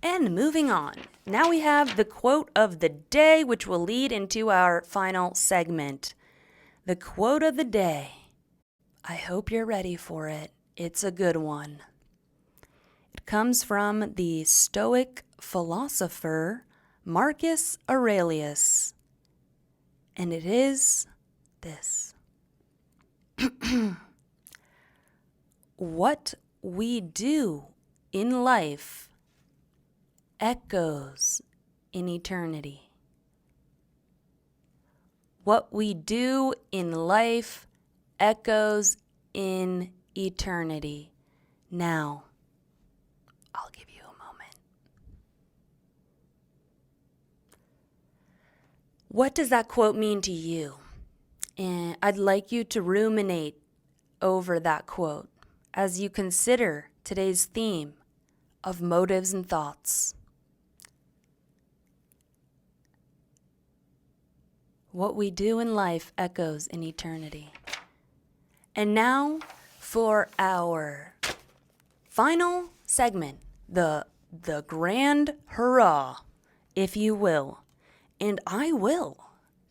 And moving on. Now we have the quote of the day, which will lead into our final segment. The quote of the day. I hope you're ready for it. It's a good one. It comes from the Stoic philosopher Marcus Aurelius. And it is this. What we do in life echoes in eternity. What we do in life echoes in eternity. Now, I'll give you a moment. What does that quote mean to you? And I'd like you to ruminate over that quote as you consider today's theme of motives and thoughts. What we do in life echoes in eternity. And now for our final segment, the grand hurrah, if you will. And I will.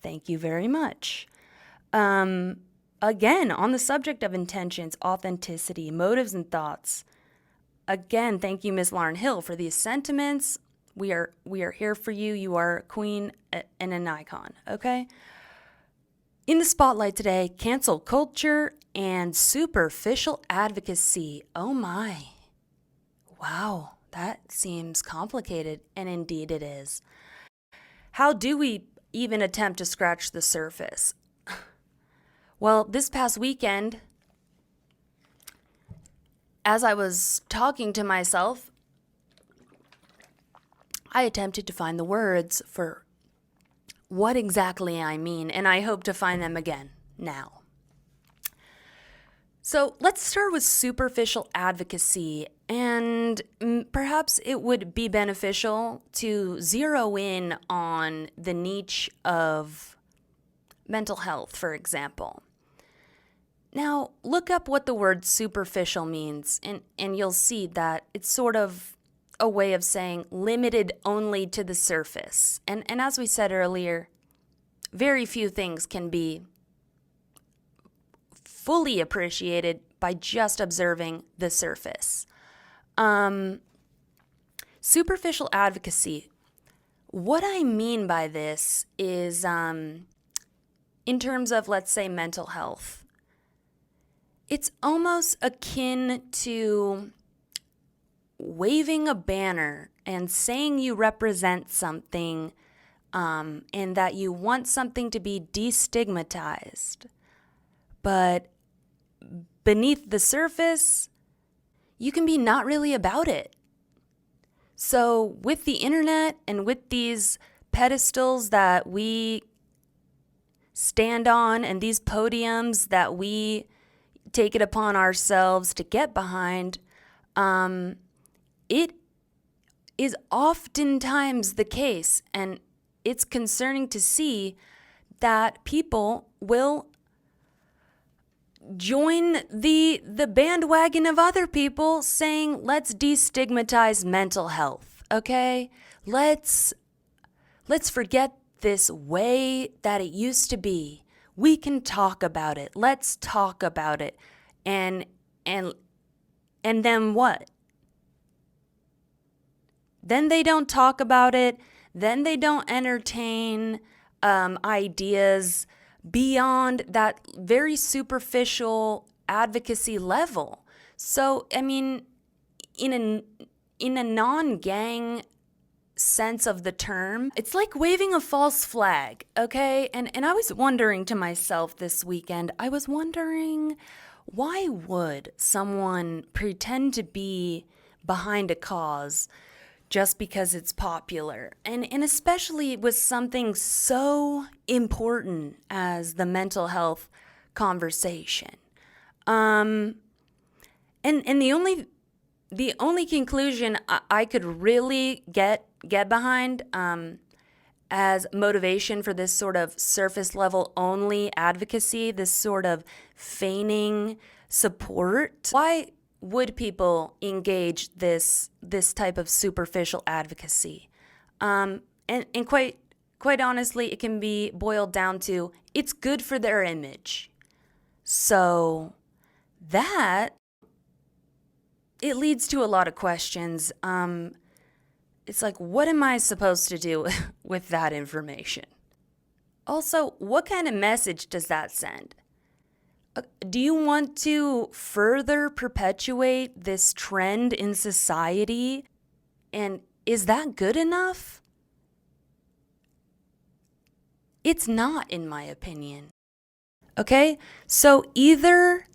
Thank you very much. Again, on the subject of intentions, authenticity, motives, and thoughts. Again, thank you, Ms. Lauren Hill, for these sentiments. We are here for you. You are a queen and an icon, okay? In the spotlight today, cancel culture and superficial advocacy. Oh my. Wow, that seems complicated, and indeed it is. How do we even attempt to scratch the surface? Well, this past weekend, as I was talking to myself, I attempted to find the words for what exactly I mean, and I hope to find them again now. So let's start with superficial advocacy, and perhaps it would be beneficial to zero in on the niche of mental health, for example. Now, look up what the word superficial means, and you'll see that it's sort of a way of saying limited only to the surface. And as we said earlier, very few things can be fully appreciated by just observing the surface. Superficial advocacy. What I mean by this is in terms of, let's say, mental health. It's almost akin to waving a banner and saying you represent something and that you want something to be destigmatized. But beneath the surface, you can be not really about it. So with the internet and with these pedestals that we stand on and these podiums that we take it upon ourselves to get behind, it is oftentimes the case, and it's concerning to see that people will join the bandwagon of other people saying, let's destigmatize mental health, okay? Let's forget this way that it used to be. We can talk about it. Let's talk about it. And then what? Then they don't talk about it. Then they don't entertain ideas beyond that very superficial advocacy level. So, I mean, in a non-gang sense of the term, it's like waving a false flag, okay? And I was wondering to myself this weekend, I was wondering, why would someone pretend to be behind a cause just because it's popular? And especially with something so important as the mental health conversation. And the only conclusion I could really get behind as motivation for this sort of surface level only advocacy, this sort of feigning support. would people engage this type of superficial advocacy? And quite honestly, it can be boiled down to it's good for their image. So that it leads to a lot of questions. It's like, what am I supposed to do with that information? Also, what kind of message does that send? Do you want to further perpetuate this trend in society? And is that good enough? It's not, in my opinion. Okay? So either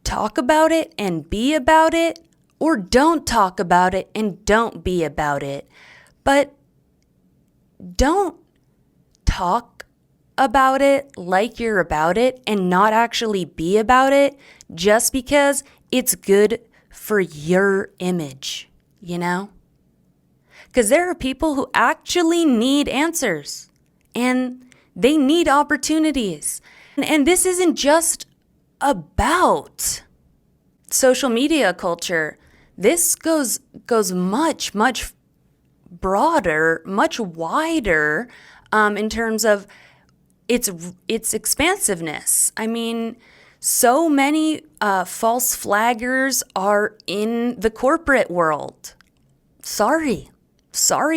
talk about it and be about it, or don't talk about it and don't be about it. But don't talk about it like you're about it and not actually be about it just because it's good for your image, you know? Because there are people who actually need answers and they need opportunities. And this isn't just about social media culture. This goes much, much broader, much wider in terms of its expansiveness. I mean, so many false flaggers are in the corporate world. Sorry,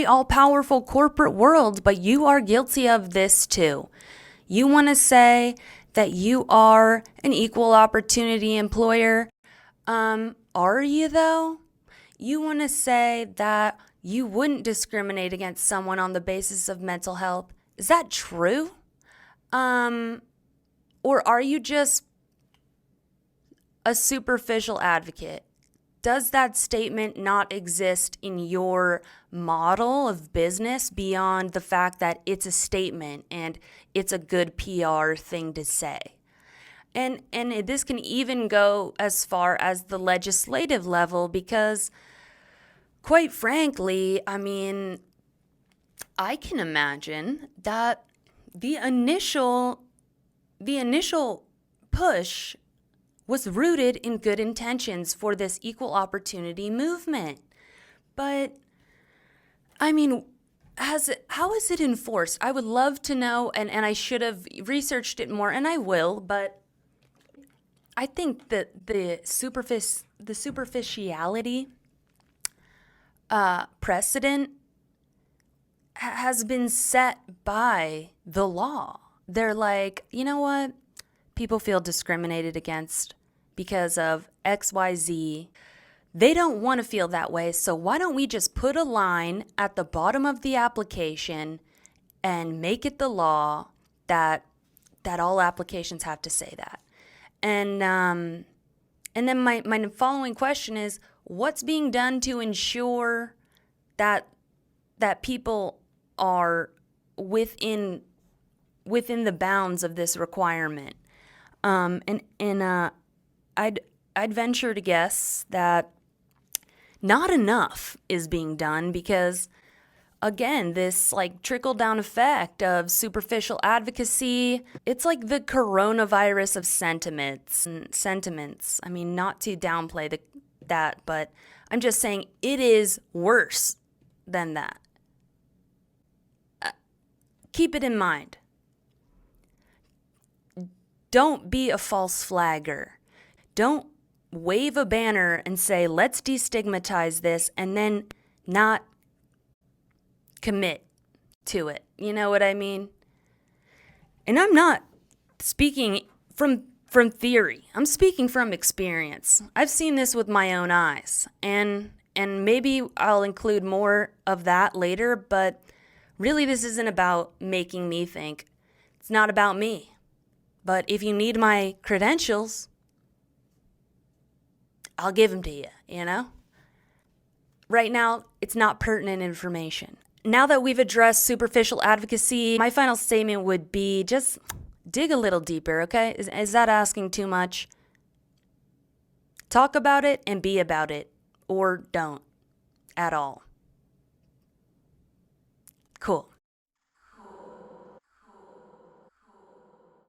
all-powerful corporate world, but you are guilty of this too. You want to say that you are an equal opportunity employer. Are you though? You want to say that you wouldn't discriminate against someone on the basis of mental health. Is that true? Or are you just a superficial advocate? Does that statement not exist in your model of business beyond the fact that it's a statement and it's a good PR thing to say? And this can even go as far as the legislative level because, quite frankly, I mean, I can imagine that the initial push was rooted in good intentions for this equal opportunity movement. But, I mean, how is it enforced? I would love to know, and I should have researched it more, and I will, but I think that the superficiality precedent has been set by the law. They're like, you know what? People feel discriminated against because of XYZ. They don't want to feel that way, so why don't we just put a line at the bottom of the application and make it the law that all applications have to say that? And then my following question is, what's being done to ensure that people are within the bounds of this requirement? I'd venture to guess that not enough is being done because, again, this like trickle-down effect of superficial advocacy, it's like the coronavirus of sentiments. I mean, not to downplay that, but I'm just saying it is worse than that. Keep it in mind. Don't be a false flagger. Don't wave a banner and say, let's destigmatize this, and then not commit to it. You know what I mean? And I'm not speaking from theory. I'm speaking from experience. I've seen this with my own eyes. And maybe I'll include more of that later, but really this isn't about making me think. It's not about me. But if you need my credentials, I'll give them to you, you know? Right now, it's not pertinent information. Now that we've addressed superficial advocacy, my final statement would be just dig a little deeper, okay? Is that asking too much? Talk about it and be about it, or don't at all. Cool.